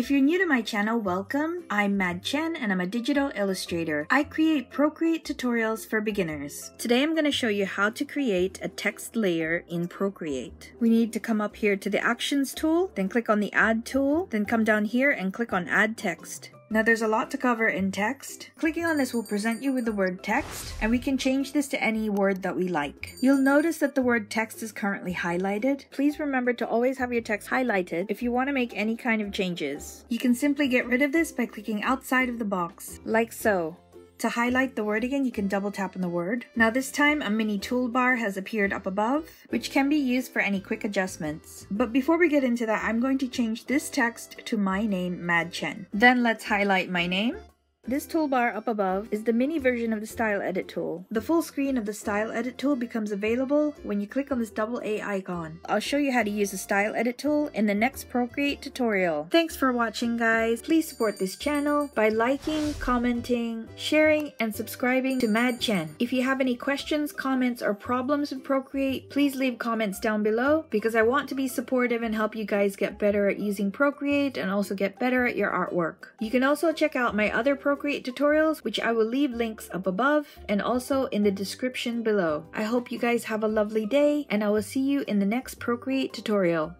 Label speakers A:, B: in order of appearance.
A: If you're new to my channel, welcome. I'm Mad Chen and I'm a digital illustrator. I create Procreate tutorials for beginners. Today I'm going to show you how to create a text layer in Procreate. We need to come up here to the Actions tool, then click on the Add tool, then come down here and click on Add Text. Now there's a lot to cover in text. Clicking on this will present you with the word text, and we can change this to any word that we like. You'll notice that the word text is currently highlighted. Please remember to always have your text highlighted if you want to make any kind of changes. You can simply get rid of this by clicking outside of the box, like so. To highlight the word again, you can double tap on the word. Now this time, a mini toolbar has appeared up above, which can be used for any quick adjustments. But before we get into that, I'm going to change this text to my name, Mad Chen. Then let's highlight my name. This toolbar up above is the mini version of the Style Edit tool. The full screen of the Style Edit tool becomes available when you click on this double A icon. I'll show you how to use the Style Edit tool in the next Procreate tutorial. Thanks for watching, guys. Please support this channel by liking, commenting, sharing, and subscribing to Mad Chen. If you have any questions, comments, or problems with Procreate, please leave comments down below because I want to be supportive and help you guys get better at using Procreate and also get better at your artwork. You can also check out my other Procreate tutorials, which I will leave links up above and also in the description below. I hope you guys have a lovely day, and I will see you in the next Procreate tutorial.